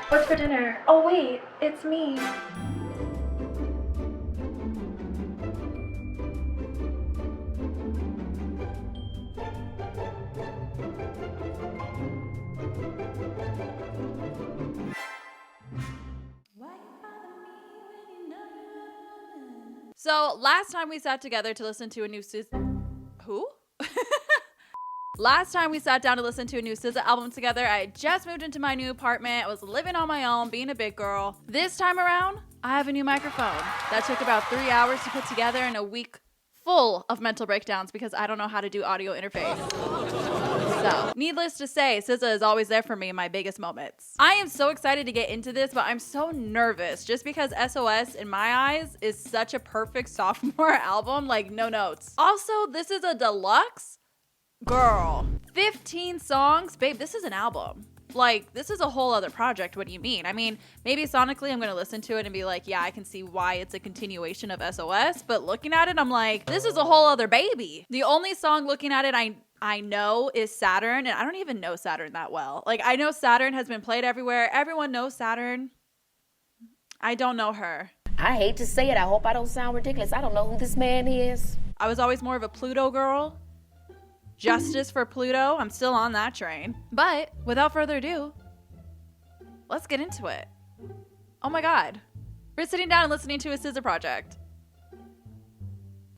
What's for dinner? Oh wait, it's me. So last time we sat together to listen to a new SZA... Who? Last time we sat down to listen to a new SZA album together, I had just moved into my new apartment. I was living on my own, being a big girl. This time around, I have a new microphone. That took about 3 hours to put together in a week full of mental breakdowns because I don't know how to do audio interface. So, needless to say, SZA is always there for me in my biggest moments. I am so excited to get into this, but I'm so nervous just because SOS, in my eyes, is such a perfect sophomore album, like no notes. Also, this is a deluxe. Girl, 15 songs? Babe, this is an album. Like, this is a whole other project. What do you mean? I mean, maybe sonically I'm going to listen to it and be like, yeah, I can see why it's a continuation of SOS. But looking at it, I'm like, this is a whole other baby. The only song looking at it I know is Saturn, and I don't even know Saturn that well. Like, I know Saturn has been played everywhere. Everyone knows Saturn. I don't know her. I hate to say it. I hope I don't sound ridiculous. I don't know who this man is. I was always more of a Pluto girl. Justice for Pluto. I'm still on that train. But without further ado, let's get into it. Oh my God. We're sitting down and listening to a SZA project.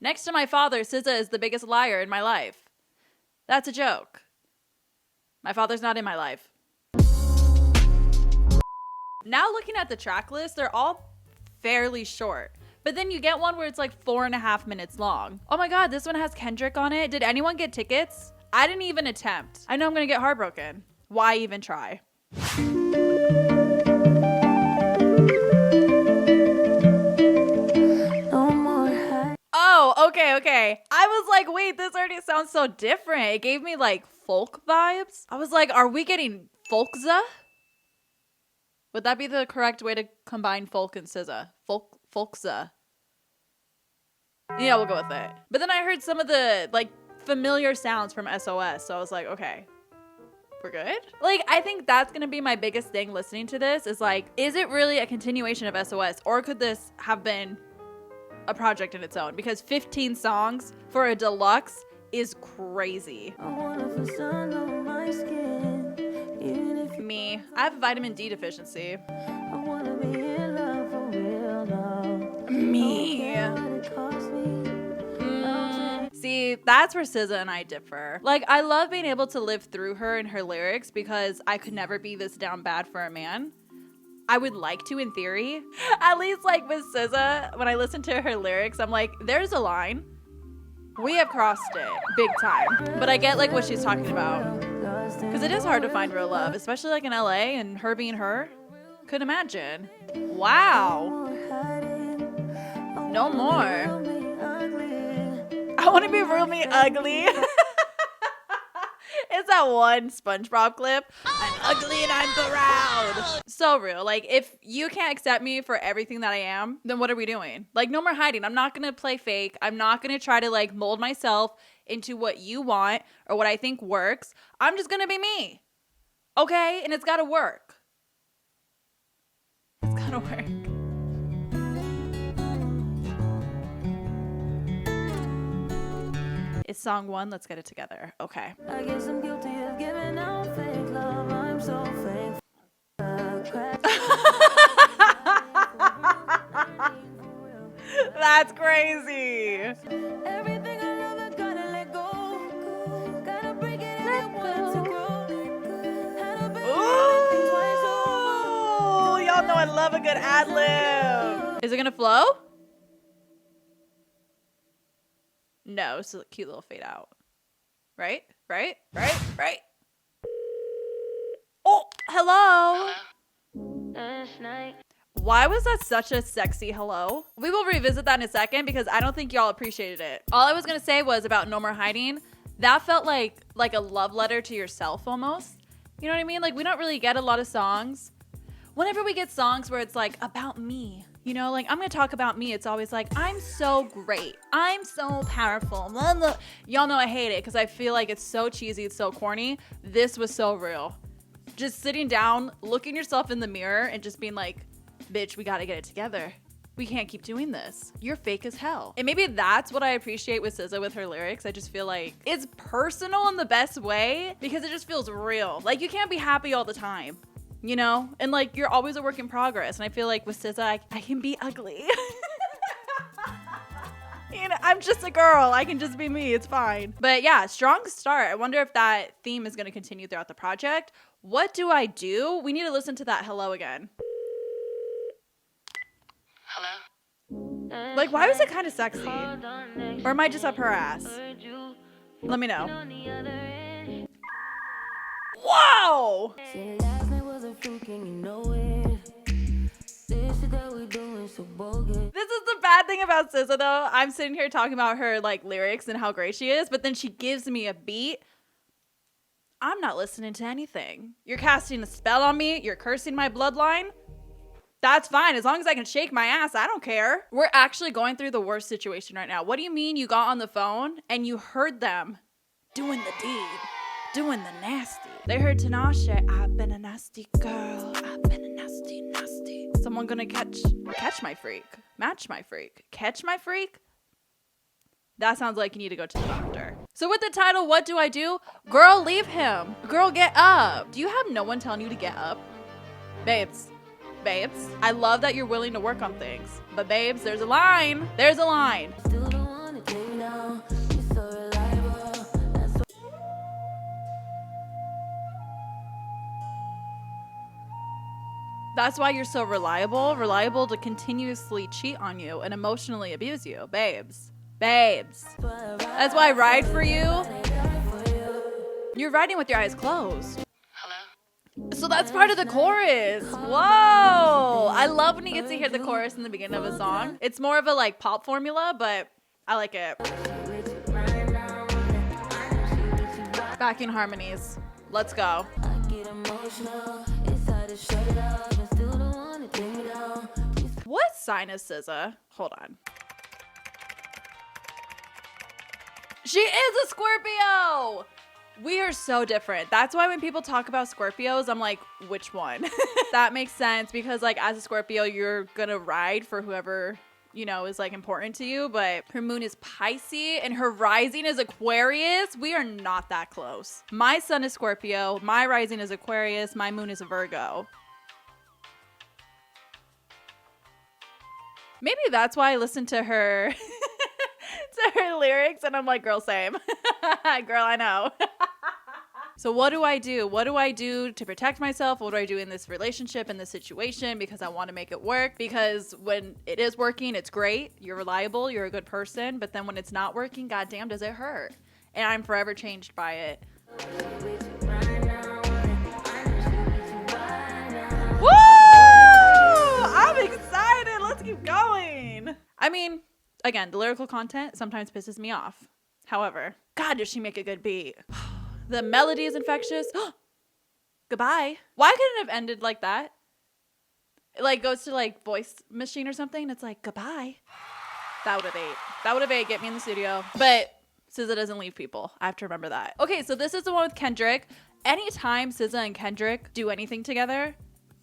Next to my father, SZA is the biggest liar in my life. That's a joke. My father's not in my life. Now looking at the track list, they're all fairly short. But then you get one where it's like 4.5 minutes long. Oh my God, this one has Kendrick on it. Did anyone get tickets? I didn't even attempt. I know I'm gonna get heartbroken. Why even try? Oh, okay. I was like, wait, this already sounds so different. It gave me like folk vibes. I was like, are we getting folkza? Would that be the correct way to combine folk and SZA? Folkza. Yeah, we'll go with it. But then I heard some of the like familiar sounds from SOS, so I was like, okay, we're good. Like, I think that's gonna be my biggest thing listening to this is like, is it really a continuation of SOS, or could this have been a project in its own? Because 15 songs for a deluxe is crazy. Me, I have a vitamin D deficiency. Me. See, that's where SZA and I differ. Like, I love being able to live through her and her lyrics because I could never be this down bad for a man. I would like to in theory. At least like with SZA, when I listen to her lyrics, I'm like, there's a line. We have crossed it big time. But I get like what she's talking about. Because it is hard to find real love, especially like in LA and her being her. Could imagine. Wow. No more. I want to be really ugly. It's that one SpongeBob clip. I'm ugly and I'm proud. So real. Like, if you can't accept me for everything that I am, then what are we doing? Like, no more hiding. I'm not going to play fake. I'm not going to try to like mold myself into what you want or what I think works. I'm just going to be me. Okay? And it's got to work. It's got to work. It's song 1. Let's get it together. Okay. I guess I'm guilty of giving out fake love. I'm so fake. That's crazy. Everything I love, I gotta let go. Gotta break it and want to grow. Ooh, y'all know I love a good ad-lib. Is it gonna flow? No, it's a cute little fade out. Right? Oh, hello. Why was that such a sexy hello? We will revisit that in a second because I don't think y'all appreciated it. All I was gonna say was about No More Hiding. That felt like a love letter to yourself almost. You know what I mean? Like, we don't really get a lot of songs. Whenever we get songs where it's like about me, you know, like I'm gonna talk about me, it's always like, I'm so great, I'm so powerful, blah, blah. Y'all know I hate it because I feel like it's so cheesy, it's so corny. This was so real. just sitting down, looking yourself in the mirror and just being like, bitch, we gotta get it together. We can't keep doing this. You're fake as hell. And maybe that's what I appreciate with SZA with her lyrics. I just feel like it's personal in the best way because it just feels real. Like you can't be happy all the time, you know? And like you're always a work in progress. And I feel like with SZA, I can be ugly. You know, I'm just a girl. I can just be me. It's fine. But yeah, strong start. I wonder if that theme is going to continue throughout the project. What do I do? We need to listen to that hello again. Hello? Like, why was it kind of sexy? Or am I just up her ass? Let me know. Whoa! This is the bad thing about SZA though. I'm sitting here talking about her like lyrics and how great she is, but then she gives me a beat. I'm not listening to anything. You're casting a spell on me. You're cursing my bloodline. That's fine. As long as I can shake my ass, I don't care. We're actually going through the worst situation right now. What do you mean you got on the phone and you heard them doing the deed, doing the nasty? They heard Tinashe, I've been a nasty girl. I've been a nasty, nasty. Someone gonna catch my freak. Match my freak. Catch my freak? That sounds like you need to go to the doctor. So with the title, what do I do? Girl, leave him. Girl, get up. Do you have no one telling you to get up? Babes, I love that you're willing to work on things. But babes, there's a line. There's a line. That's why you're so reliable to continuously cheat on you and emotionally abuse you. Babes. That's why I ride for you. You're riding with your eyes closed. Hello? So that's part of the chorus. Whoa. I love when you get to hear the chorus in the beginning of a song. It's more of a like pop formula, but I like it. Backing harmonies. Let's go. What sign is SZA? Hold on. She is a Scorpio! We are so different. That's why when people talk about Scorpios, I'm like, which one? That makes sense because like as a Scorpio, you're gonna ride for whoever, you know, is like important to you. But her moon is Pisces and her rising is Aquarius. We are not that close. My sun is Scorpio. My rising is Aquarius. My moon is a Virgo. Maybe that's why I listen to her to her lyrics and I'm like, girl, same. Girl, I know. So what do I do? What do I do to protect myself? What do I do in this relationship, in this situation? Because I want to make it work. Because when it is working, it's great. You're reliable. You're a good person. But then when it's not working, goddamn, does it hurt? And I'm forever changed by it. Woo! I'm excited. Let's keep going. I mean, again, the lyrical content sometimes pisses me off. However, God, does she make a good beat. The melody is infectious. Goodbye. Why couldn't it have ended like that? It like goes to like voice machine or something. It's like, goodbye. That would have ate. That would have ate. Get me in the studio. But SZA doesn't leave people. I have to remember that. Okay, so this is the one with Kendrick. Anytime SZA and Kendrick do anything together,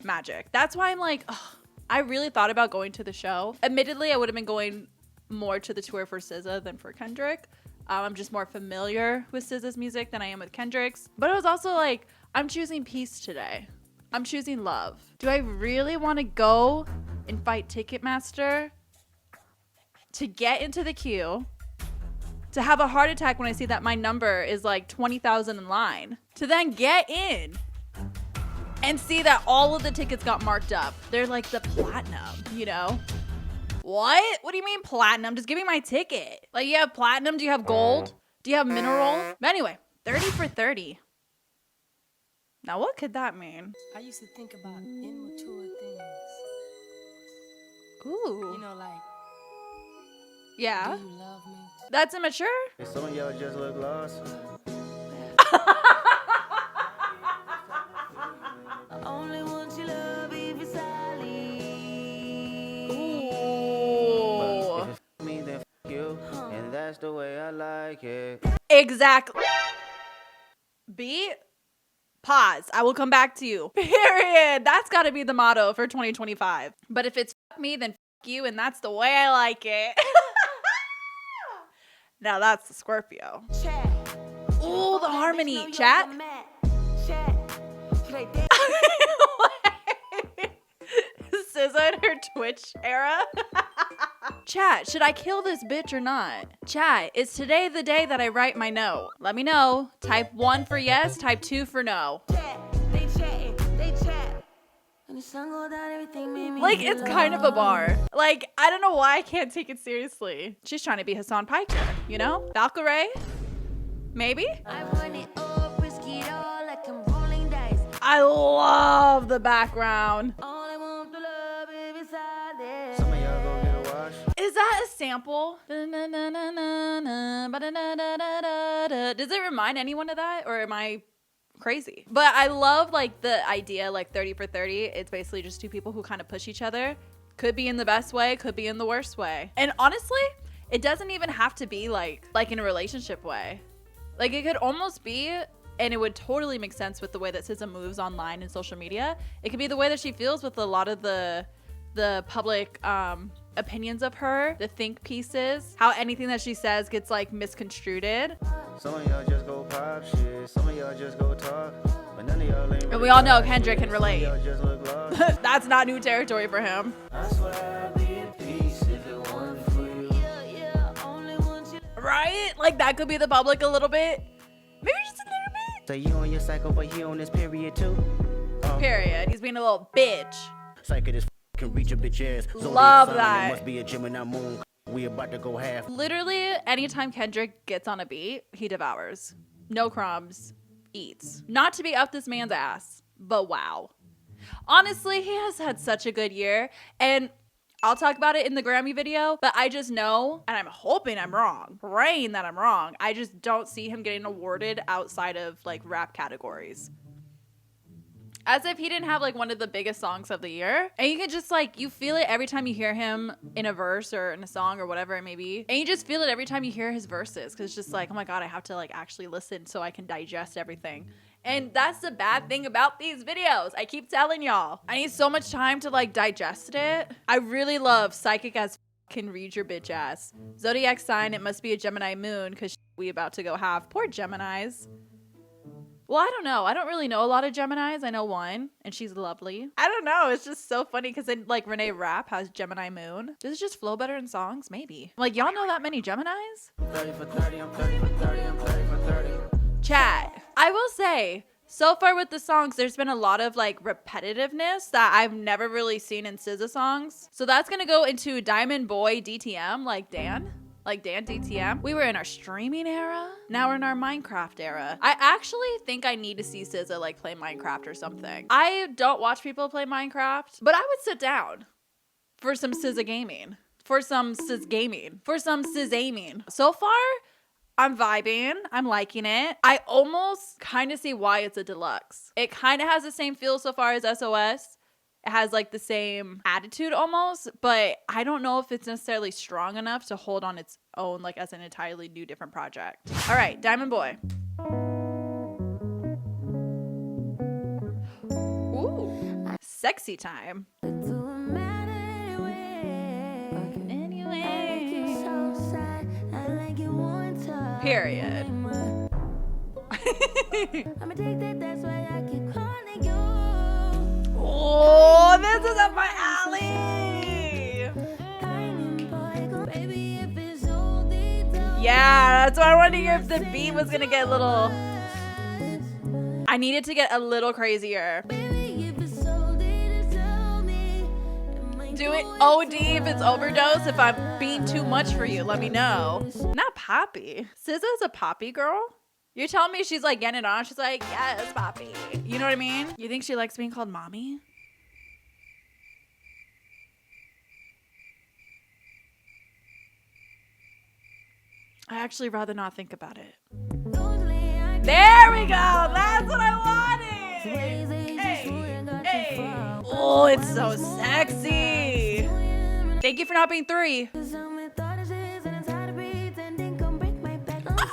magic. That's why I'm like, ugh, I really thought about going to the show. Admittedly, I would have been going more to the tour for SZA than for Kendrick. I'm just more familiar with SZA's music than I am with Kendrick's. But it was also like, I'm choosing peace today. I'm choosing love. Do I really want to go and fight Ticketmaster to get into the queue, to have a heart attack when I see that my number is like 20,000 in line, to then get in and see that all of the tickets got marked up? They're like the platinum, you know? What? What do you mean platinum? Just give me my ticket. Like, you have platinum? Do you have gold? Do you have mineral? But anyway, 30 for 30. Now, what could that mean? I used to think about immature things. Ooh. You know, like, Yeah. do you love me? That's immature? Some of y'all just look lost. I only want your love if it's solid. Ooh. If it's me, then you. And that's the way I like it. Exactly. Beat? Pause. I will come back to you. Period. That's got to be the motto for 2025. But if it's fuck me, then fuck you, and that's the way I like it. Now that's the Scorpio. Ooh, the harmony. Chat. SZA in her Twitch era. Chat, should I kill this bitch or not? Chat, is today the day that I write my note? Let me know. Type 1 for yes, type 2 for no. Like, it's kind of a bar. Like, I don't know why I can't take it seriously. She's trying to be Hassan Piker, you know? Valkyrie? Maybe? I love the background. Some of y'all go get a wash. Is that a sample? Does it remind anyone of that, or am I crazy? But I love like the idea, like 30 for 30. It's basically just two people who kind of push each other. Could be in the best way, could be in the worst way. And honestly, it doesn't even have to be like in a relationship way. Like it could almost be, and it would totally make sense with the way that SZA moves online and social media. It could be the way that she feels with a lot of the public opinions of her, the think pieces, how anything that she says gets like misconstrued. Some of y'all just go pop shit. Some of y'all just go talk. But none of y'all ain't And really we all know got Kendrick shit. can Some of relate. y'all just look lost. That's not new territory for him. I swear I'd be at peace if it wasn't for you. Right? Like that could be the public a little bit. Maybe just a little bit. So you on your cycle, but he on this period too? Period. He's being a little bitch. Cycle this can reach a bitch ass. Zodiac Love sign, that. it must be a Gemini moon. We about to go half. Literally, anytime Kendrick gets on a beat, he devours. No crumbs. Eats. Not to be up this man's ass, but wow. Honestly, he has had such a good year. And I'll talk about it in the Grammy video, but I just know, and I'm hoping I'm wrong, praying that I'm wrong, I just don't see him getting awarded outside of like rap categories. As if he didn't have like one of the biggest songs of the year. And you can just like, you feel it every time you hear him in a verse or in a song or whatever it may be. And you just feel it every time you hear his verses. Cause it's just like, oh my God, I have to like actually listen so I can digest everything. And that's the bad thing about these videos. I keep telling y'all, I need so much time to like digest it. I really love Psychic as can read your bitch ass. Zodiac sign, it must be a Gemini moon cause we about to go have. Poor Geminis. Well, I don't know. I don't really know a lot of Geminis. I know one, and she's lovely. I don't know. It's just so funny because then, like, Renee Rapp has Gemini Moon. Does it just flow better in songs? Maybe. Like, y'all know that many Geminis? 30 for 30, I'm 30 for 30, I'm 30 for 30. Chat. I will say, so far with the songs, there's been a lot of, like, repetitiveness that I've never really seen in SZA songs. So that's going to go into Diamond Boy DTM, like Dan. Like Dan DTM. We were in our streaming era. Now we're in our Minecraft era. I actually think I need to see SZA like play Minecraft or something. I don't watch people play Minecraft, but I would sit down for some SZA gaming. For some SZA gaming. For some SZA-aming. So far, I'm vibing. I'm liking it. I almost kind of see why it's a deluxe. It kind of has the same feel so far as SOS. It has like the same attitude almost, but I don't know if it's necessarily strong enough to hold on its own like as an entirely new different project. All right, Diamond Boy. Ooh, sexy time. Period. I'ma take that, that's why I keep calling you. Oh, this is up my alley. Yeah, that's why I wanted to hear if the beat was gonna get a little. I needed to get a little crazier. Do it OD if it's overdose. If I'm being too much for you, let me know. Not Poppy. SZA's a Poppy girl? You're telling me she's like getting it on? She's like, yes, Poppy. You know what I mean? You think she likes being called mommy? I actually rather not think about it. There we go. That's what I wanted. Hey, hey. Oh, it's so sexy. Thank you for not being 3.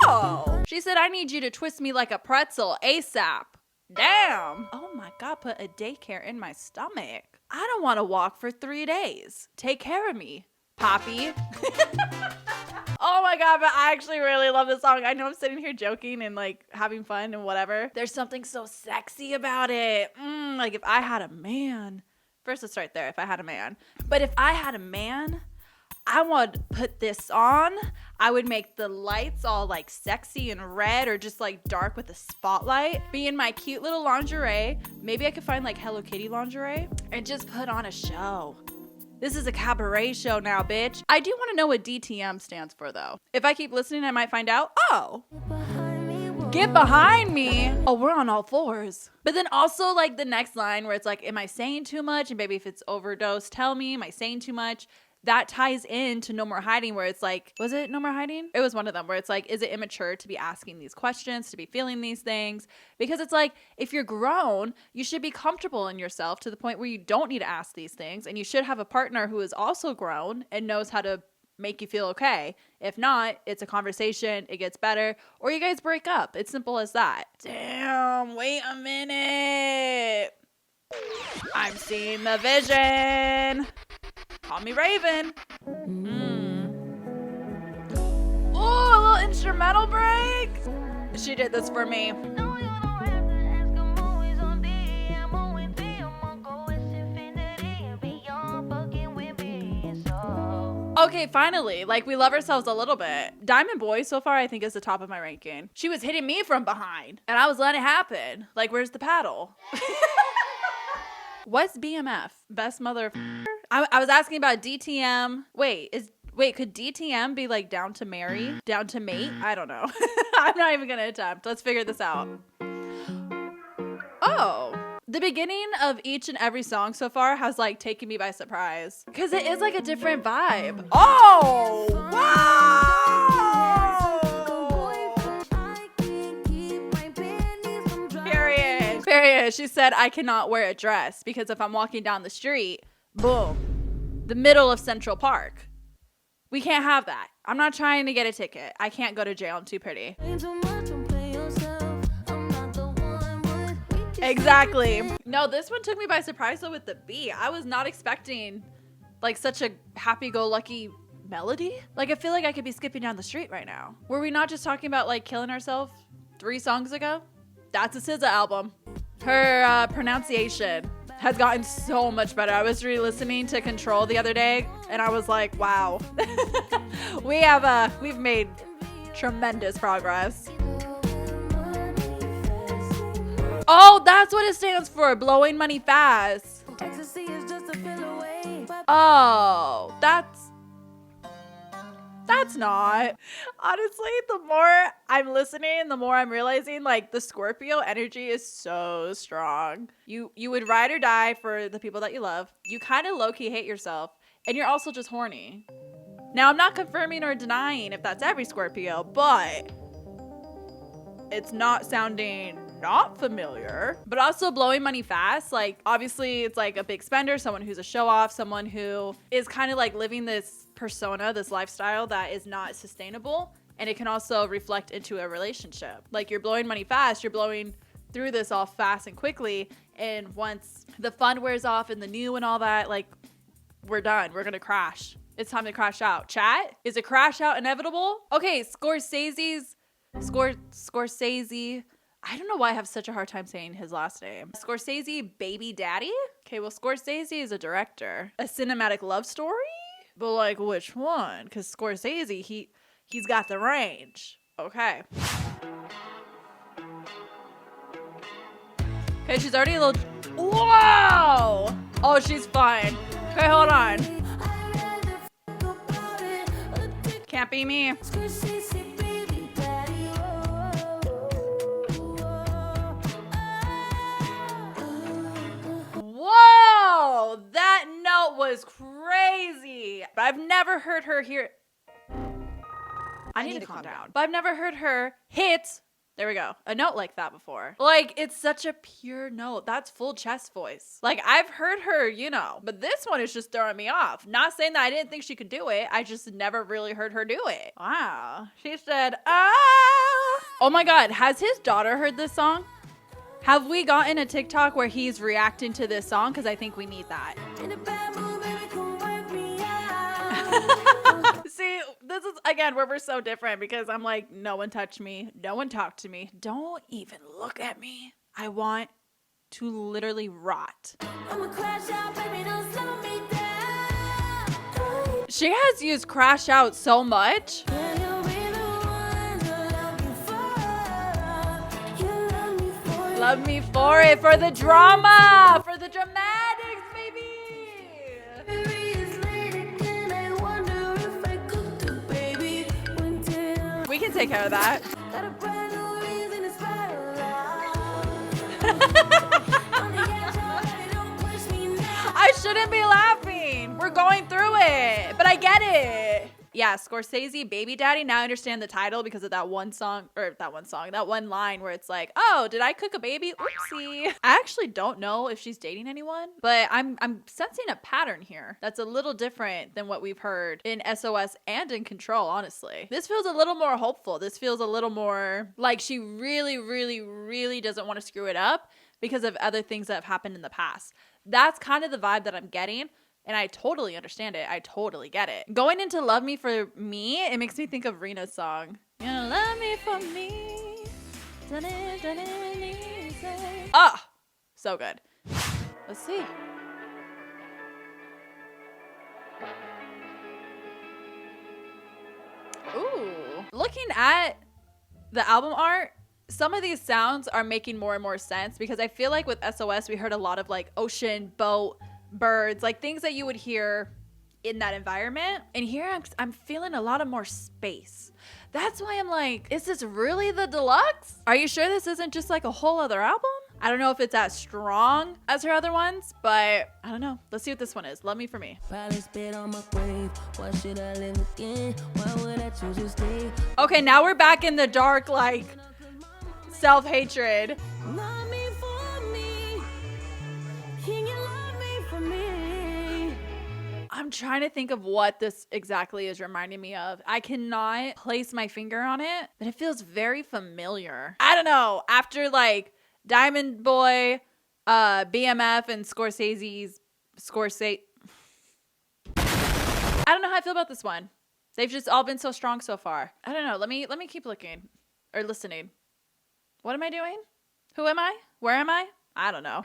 Oh. She said, I need you to twist me like a pretzel ASAP. Damn. Oh my God, put a daycare in my stomach. I don't want to walk for 3 days. Take care of me, Poppy. Oh my God, but I actually really love this song. I know I'm sitting here joking and like having fun and whatever. There's something so sexy about it. Like if I had a man. First, let's start there. If I had a man. But if I had a man, I would put this on. I would make the lights all like sexy and red or just like dark with a spotlight. Be in my cute little lingerie. Maybe I could find like Hello Kitty lingerie and just put on a show. This is a cabaret show now, bitch. I do want to know what DTM stands for though. If I keep listening, I might find out. Oh. Get behind me. Oh, we're on all fours. But then also like the next line where it's like, am I saying too much? And baby, if it's overdose, tell me, am I saying too much? That ties into No More Hiding where it's like, was it No More Hiding? It was one of them where it's like, is it immature to be asking these questions, to be feeling these things? Because it's like, if you're grown, you should be comfortable in yourself to the point where you don't need to ask these things. And you should have a partner who is also grown and knows how to make you feel okay. If not, it's a conversation, it gets better, or you guys break up. It's simple as that. Damn, wait a minute. I'm seeing the vision. Call me Raven. Oh, a little instrumental break. She did this for me. Okay, finally. Like, we love ourselves a little bit. Diamond Boy, so far, I think is the top of my ranking. She was hitting me from behind, and I was letting it happen. Like, where's the paddle? What's BMF? Best mother. I was asking about DTM. Wait, could DTM be like down to marry? Down to mate? I don't know. I'm not even gonna attempt. Let's figure this out. Oh. The beginning of each and every song so far has like taken me by surprise. Cause it is like a different vibe. Oh, wow. Period. She said, I cannot wear a dress because if I'm walking down the street, boom, the middle of Central Park. We can't have that. I'm not trying to get a ticket. I can't go to jail. I'm too pretty. Exactly. No, this one took me by surprise though with the beat. I was not expecting like such a happy-go-lucky melody. Like I feel like I could be skipping down the street right now. Were we not just talking about like killing ourselves 3 songs ago? That's a SZA album. Her pronunciation has gotten so much better. I was re-listening to Control the other day and I was like, wow. We've made tremendous progress. Oh, that's what it stands for. Blowing money fast. Oh, that's not. Honestly, the more I'm listening, the more I'm realizing like the Scorpio energy is so strong. You would ride or die for the people that you love. You kind of low-key hate yourself. And you're also just horny. Now, I'm not confirming or denying if that's every Scorpio, but it's not sounding not familiar. But also blowing money fast, like obviously it's like a big spender, someone who's a show off, someone who is kind of like living this persona, this lifestyle that is not sustainable, and it can also reflect into a relationship. Like you're blowing money fast, you're blowing through this all fast and quickly, and once the fun wears off and the new and all that, like we're done, we're gonna crash. It's time to crash out. Chat, is a crash out inevitable? Okay, Scorsese, I don't know why I have such a hard time saying his last name. Scorsese baby daddy? Okay, well, Scorsese is a director. A cinematic love story? But like, which one? Because Scorsese, he's got the range. Okay. Okay, she's already a little... Whoa! Oh, she's fine. Okay, hold on. Can't be me. Whoa, that note was crazy. But I've never heard her hear. I need to calm down. But I've never heard her hit, there we go, a note like that before. Like, it's such a pure note. That's full chest voice. Like, I've heard her, you know, but this one is just throwing me off. Not saying that I didn't think she could do it. I just never really heard her do it. Wow. She said, ah. Oh my God, has his daughter heard this song? Have we gotten a TikTok where he's reacting to this song? Because I think we need that. In the bedroom, baby, come work me out. See, this is, again, where we're so different because I'm like, no one touch me. No one talk to me. Don't even look at me. I want to literally rot. I'ma crash out, baby, don't slow me down. She has used crash out so much. Can you be the one to love me for? You love me for. Love me for it, for the drama, for the dramatics, baby. We can take care of that. Got a brand new reason to spiral out. I shouldn't be laughing. We're going through it, but I get it. Yeah, Scorsese, Baby Daddy. Now I understand the title because of that one line where it's like, oh, did I cook a baby? Oopsie. I actually don't know if she's dating anyone, but I'm sensing a pattern here that's a little different than what we've heard in SOS and in Control, honestly. This feels a little more hopeful. This feels a little more like she really, really, really doesn't want to screw it up because of other things that have happened in the past. That's kind of the vibe that I'm getting. And I totally understand it. I totally get it. Going into Love Me For Me, it makes me think of Rena's song. You know, love me for me. Oh, so good. Let's see. Ooh. Looking at the album art, some of these sounds are making more and more sense because I feel like with SOS, we heard a lot of like ocean, boat, birds, like things that you would hear in that environment. And here I'm feeling a lot of more space. That's why I'm like, is this really the Deluxe? Are you sure this isn't just like a whole other album? I don't know if it's as strong as her other ones, but I don't know. Let's see what this one is. Love Me For Me. Probably spit on my grave. Why should I live again? Why would I choose to stay? Okay, now we're back in the dark, like self-hatred. Love me for me. Can you love me for me? I'm trying to think of what this exactly is reminding me of. I cannot place my finger on it, but it feels very familiar. I don't know. After like Diamond Boy, BMF, and Scorsese's Scorsese. I don't know how I feel about this one. They've just all been so strong so far. I don't know. Let me keep looking or listening. What am I doing? Who am I? Where am I? I don't know.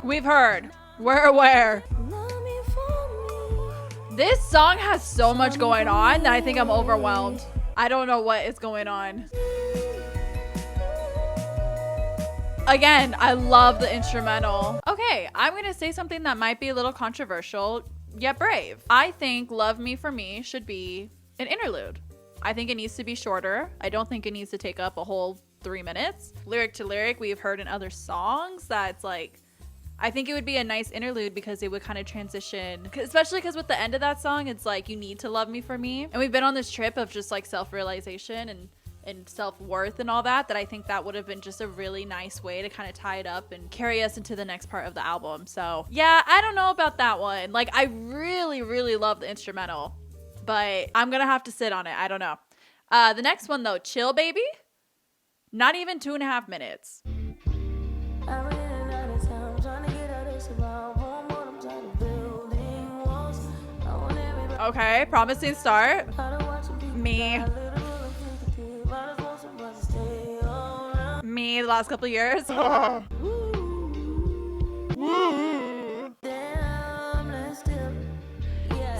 We've heard. We're aware. This song has so much going on that I think I'm overwhelmed. I don't know what is going on. Again, I love the instrumental. Okay, I'm gonna say something that might be a little controversial, yet brave. I think Love Me For Me should be an interlude. I think it needs to be shorter. I don't think it needs to take up a whole 3 minutes. Lyric to lyric, we've heard in other songs that it's like, I think it would be a nice interlude because it would kind of transition, especially because with the end of that song, it's like, you need to love me for me. And we've been on this trip of just like self-realization and self-worth and all that I think that would have been just a really nice way to kind of tie it up and carry us into the next part of the album. So yeah, I don't know about that one. Like, I really, really love the instrumental, but I'm gonna have to sit on it. I don't know. The next one though, Chill Baby, not even 2.5 minutes. Okay, promising start. Me the last couple of years.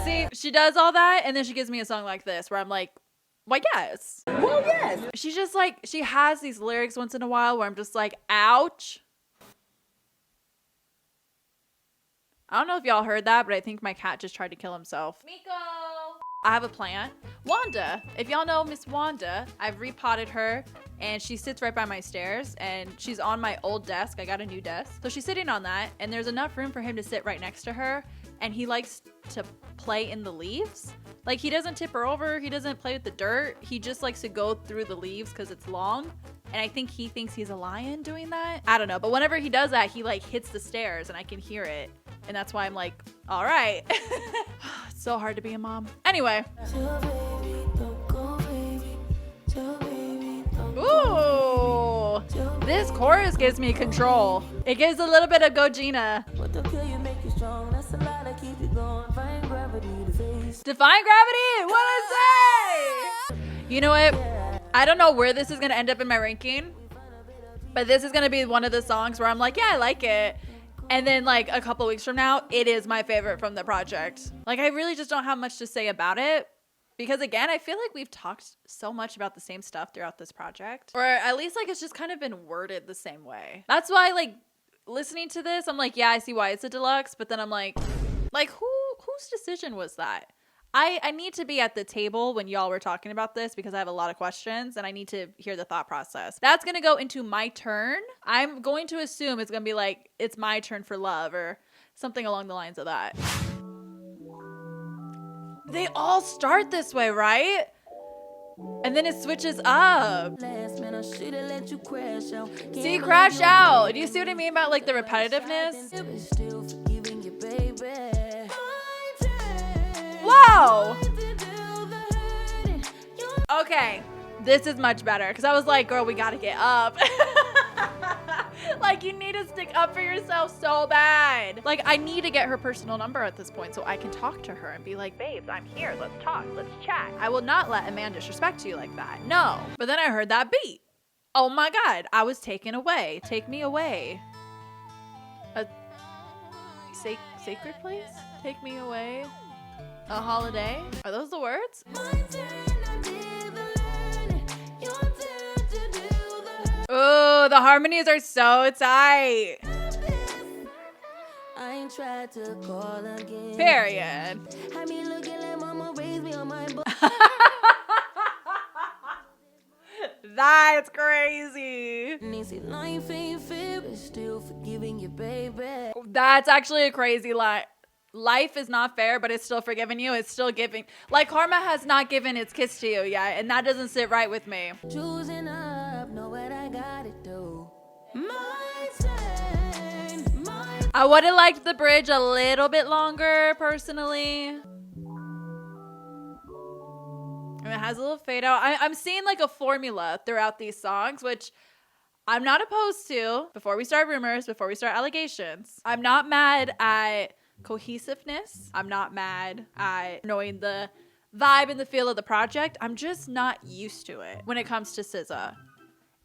See, she does all that and then she gives me a song like this where I'm like, well, yes. Well, yes. She's just like, she has these lyrics once in a while where I'm just like, ouch. I don't know if y'all heard that, but I think my cat just tried to kill himself. Miko! I have a plant. Wanda. If y'all know Miss Wanda, I've repotted her and she sits right by my stairs and she's on my old desk. I got a new desk. So she's sitting on that and there's enough room for him to sit right next to her, and he likes to play in the leaves. Like, he doesn't tip her over. He doesn't play with the dirt. He just likes to go through the leaves because it's long. And I think he thinks he's a lion doing that. I don't know. But whenever he does that, he like hits the stairs and I can hear it. And that's why I'm like, all right. It's so hard to be a mom. Anyway. Chill, baby, don't go, baby. Chill, baby. chorus gives me control. It gives a little bit of Go Gina. What the kill you make you strong? That's a lot to keep you going. Find gravity to face. Define gravity. What I say? You know what? I don't know where this is gonna end up in my ranking, but this is gonna be one of the songs where I'm like, yeah, I like it. And then like a couple weeks from now, it is my favorite from the project. Like I really just don't have much to say about it. Because again, I feel like we've talked so much about the same stuff throughout this project. Or at least like it's just kind of been worded the same way. That's why like listening to this, I'm like, yeah, I see why it's a deluxe. But then I'm like whose decision was that? I need to be at the table when y'all were talking about this because I have a lot of questions and I need to hear the thought process. That's going to go into my turn. I'm going to assume it's going to be like, it's my turn for love or something along the lines of that. They all start this way, right? And then it switches up. Last man, I shoulda let you crash out. See, crash out. Do you see what I mean about like the repetitiveness? Still forgiving you, baby. Whoa. Okay, this is much better because I was like, girl, we gotta get up. Like you need to stick up for yourself so bad. Like I need to get her personal number at this point so I can talk to her and be like, babes, I'm here. Let's talk. Let's chat. I will not let a man disrespect you like that. No. But then I heard that beat. Oh my God. I was taken away. Take me away. A sacred place? Take me away. A holiday? Are those the words? Oh, the harmonies are so tight. I ain't tried to call again. Period. Had me looking like mama raised me on my butt. That's crazy. Life ain't fair, but still forgiving you, baby. That's actually a crazy line. Life is not fair, but it's still forgiving you. It's still giving. Like karma has not given its kiss to you yet, and that doesn't sit right with me. Choosing up, know what I gotta do. My turn, my I would have liked the bridge a little bit longer, personally. And it has a little fade out. I'm seeing like a formula throughout these songs, which I'm not opposed to. Before we start rumors, before we start allegations, I'm not mad at cohesiveness. I'm not mad at knowing the vibe and the feel of the project. I'm just not used to it when it comes to SZA.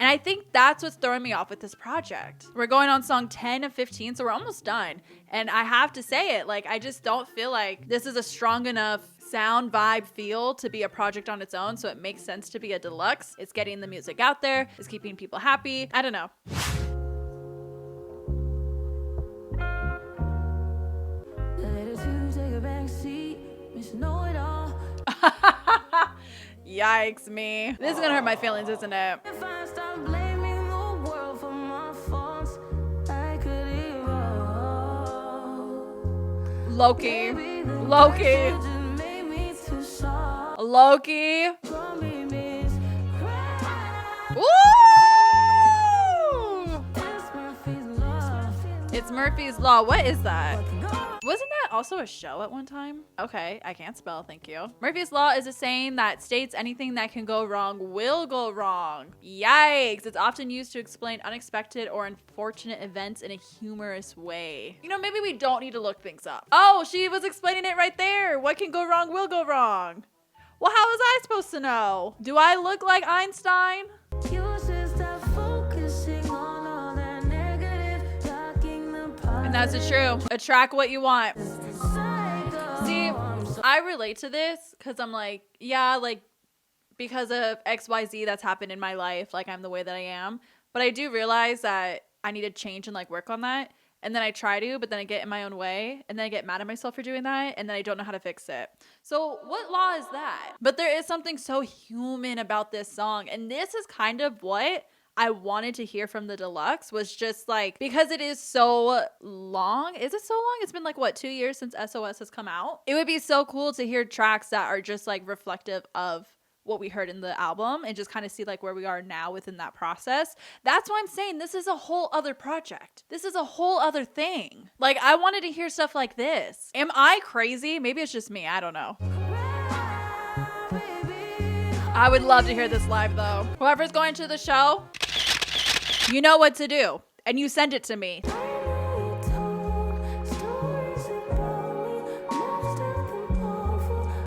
And I think that's what's throwing me off with this project. We're going on song 10 of 15, so we're almost done. And I have to say it, like, I just don't feel like this is a strong enough sound, vibe, feel to be a project on its own, so it makes sense to be a deluxe. It's getting the music out there. It's keeping people happy. I don't know. Yikes me. This is gonna hurt my feelings, isn't it? if I stop blaming the world for my faults, I could evolve. Loki. Maybe the Loki. world just made me too soft. Loki. Grumpy miss cry. Woo! It's Murphy's Law. It's Murphy's Law. What is that? Go. Wasn't that also a show at one time? Okay, I can't spell, thank you. Murphy's Law is a saying that states anything that can go wrong will go wrong. Yikes. It's often used to explain unexpected or unfortunate events in a humorous way. You know, maybe we don't need to look things up. Oh, she was explaining it right there. What can go wrong will go wrong. Well, how was I supposed to know? Do I look like Einstein? You should stop focusing on all that negative, blocking the And that's the true. Attract what you want. cycle. See, I relate to this because I'm like, yeah, like because of XYZ that's happened in my life, like I'm the way that I am. But I do realize that I need to change and like work on that. And then I try to, but then I get in my own way. And then I get mad at myself for doing that. And then I don't know how to fix it. So what law is that? But there is something so human about this song. And this is kind of what I wanted to hear from the deluxe, was just like, because it is so long. Is it so long? It's been like, what, 2 years since SOS has come out? It would be so cool to hear tracks that are just like reflective of what we heard in the album and just kind of see like where we are now within that process. That's why I'm saying this is a whole other project. This is a whole other thing. Like I wanted to hear stuff like this. Am I crazy? Maybe it's just me. I don't know. I would love to hear this live though. Whoever's going to the show, You know what to do. And you send it to me.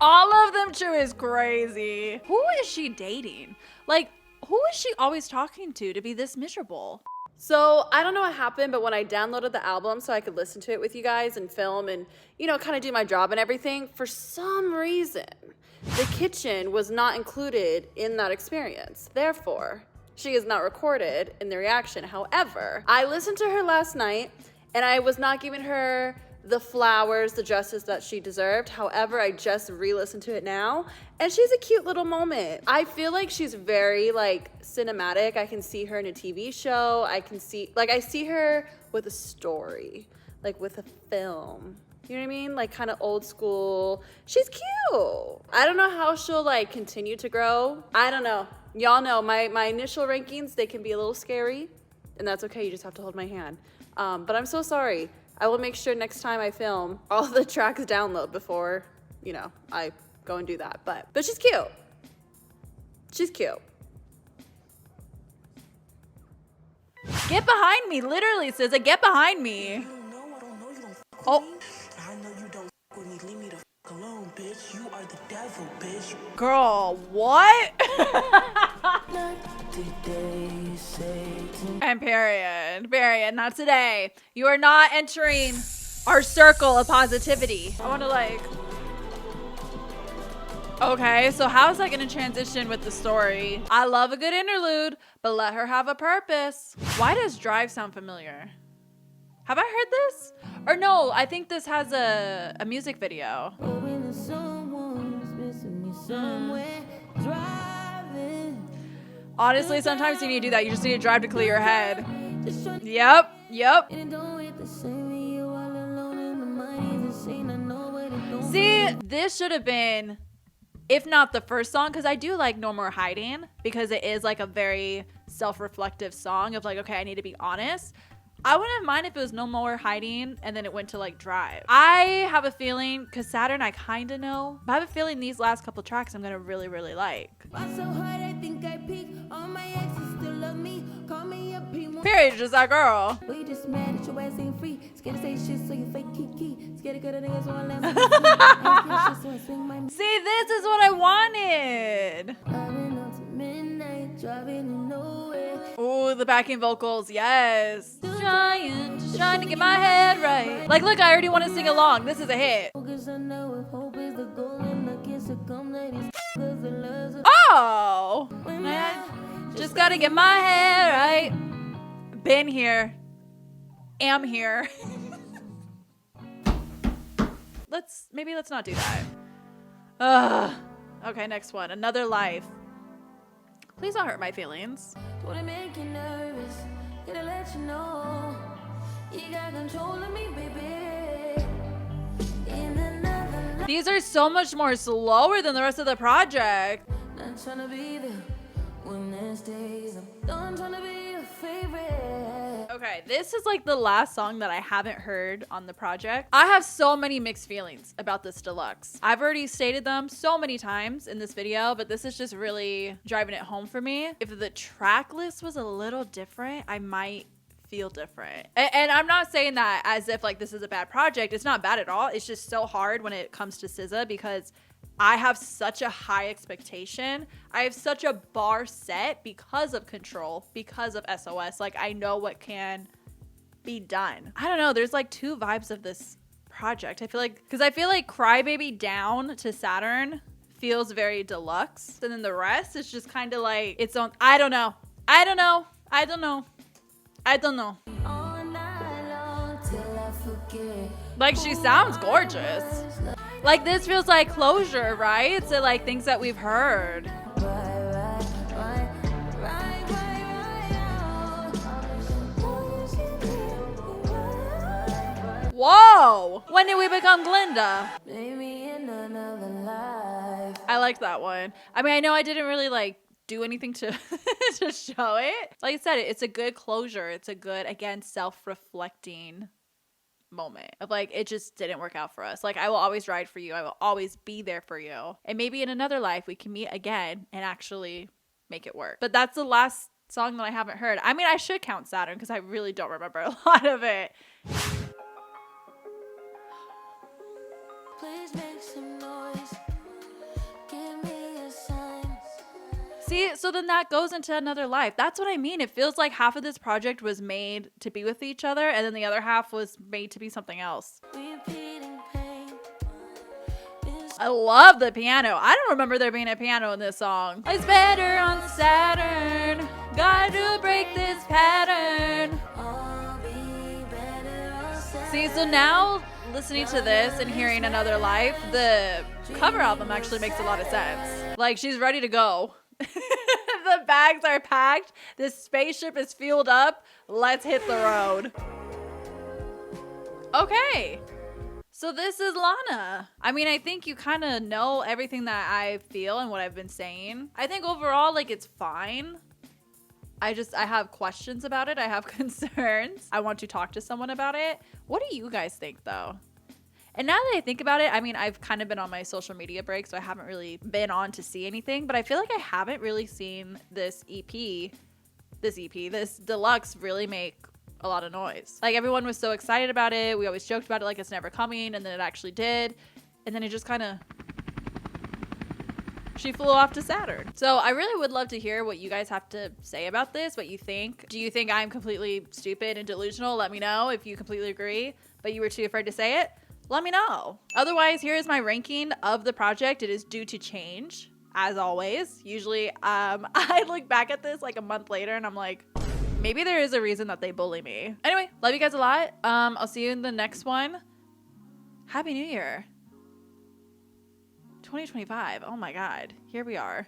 All of them true is crazy. Who is she dating? Like, who is she always talking to be this miserable? So I don't know what happened, but when I downloaded the album so I could listen to it with you guys and film and, you know, kind of do my job and everything, for some reason, the kitchen was not included in that experience. Therefore, she is not recorded in the reaction. However, I listened to her last night and I was not giving her the flowers, the justice that she deserved. However, I just re-listened to it now and she's a cute little moment. I feel like she's very like cinematic. I can see her in a TV show. I see her with a story, like with a film. You know what I mean? Like kind of old school. She's cute. I don't know how she'll like continue to grow. I don't know. Y'all know my initial rankings, they can be a little scary and that's okay. You just have to hold my hand. But I'm so sorry. I will make sure next time I film all the tracks download before, you know, I go and do that. But she's cute. She's cute. Get behind me, literally, SZA. Get behind me. Oh. I know you don't with me. Leave me the fuck alone, bitch. You are the devil, bitch. Girl, what? And period, not today. You are not entering our circle of positivity. I want to like, okay, so how is that going to transition with the story? I love a good interlude, but let her have a purpose. Why does Drive sound familiar? Have I heard this? Or no, I think this has a music video. Honestly, sometimes you need to do that. You just need to drive to clear your head. Yep. See, this should have been, if not the first song, because I do like No More Hiding, because it is like a very self-reflective song of like, okay, I need to be honest. I wouldn't mind if it was No More Hiding and then it went to like Drive. I have a feeling, because Saturn I kind of know, but I have a feeling these last couple tracks I'm going to really, really like. Period, just that girl. See, this is what I wanted. Oh, the backing vocals, yes. Trying to get my head right. Like, look, I already want to sing along. This is a hit. Oh, man, just gotta get my head right. Been here. Am here. Maybe let's not do that. Okay, next one. Another Life. Please don't hurt my feelings. Would make you nervous? Gotta let you know you got control of me, baby. These are so much more slower than the rest of the project. Not trying to be there when there's days I'm done trying to be your favorite. Okay, this is like the last song that I haven't heard on the project. I have so many mixed feelings about this Deluxe. I've already stated them so many times in this video, but this is just really driving it home for me. If the track list was a little different, I might feel different. And I'm not saying that as if like this is a bad project. It's not bad at all. It's just so hard when it comes to SZA because I have such a high expectation. I have such a bar set because of Control, because of SOS. Like, I know what can be done. I don't know. There's like two vibes of this project. I feel like Crybaby Down to Saturn feels very Deluxe. And then the rest is just kind of like its own. I don't know. Like, she sounds gorgeous. Like, this feels like closure, right? To like things that we've heard. Whoa! When did we become Glinda? I like that one. I mean, I know I didn't really like do anything to to show it. Like I said, it's a good closure. It's a good, again, self-reflecting moment of like, it just didn't work out for us. Like, I will always ride for you. I will always be there for you. And maybe in another life we can meet again and actually make it work. But that's the last song that I haven't heard. I mean, I should count Saturn because I really don't remember a lot of it. Please make some noise. Give me a sign. See, so then that goes into another life. That's what I mean. It feels like half of this project was made to be with each other, and then the other half was made to be something else. Repeating pain. I love the piano. I don't remember there being a piano in this song. It's better on Saturn. Got to break this pattern. I'll be better on Saturday. See, so now listening to this and hearing Another Life, the cover album actually makes a lot of sense. Like, she's ready to go. The bags are packed. This spaceship is fueled up. Let's hit the road. Okay. So this is LANA. I mean, I think you kind of know everything that I feel and what I've been saying. I think overall, like, it's fine. I have questions about it. I have concerns. I want to talk to someone about it. What do you guys think, though? And now that I think about it, I mean, I've kind of been on my social media break, so I haven't really been on to see anything, but I feel like I haven't really seen this Deluxe really make a lot of noise. Like, everyone was so excited about it. We always joked about it like it's never coming, and then it actually did. And then it just kind of... she flew off to Saturn. So I really would love to hear what you guys have to say about this, what you think. Do you think I'm completely stupid and delusional? Let me know if you completely agree, but you were too afraid to say it. Let me know. Otherwise, here is my ranking of the project. It is due to change, as always. Usually, I look back at this like a month later and I'm like, maybe there is a reason that they bully me. Anyway, love you guys a lot. I'll see you in the next one. Happy New Year. 2025. Oh my God. Here we are.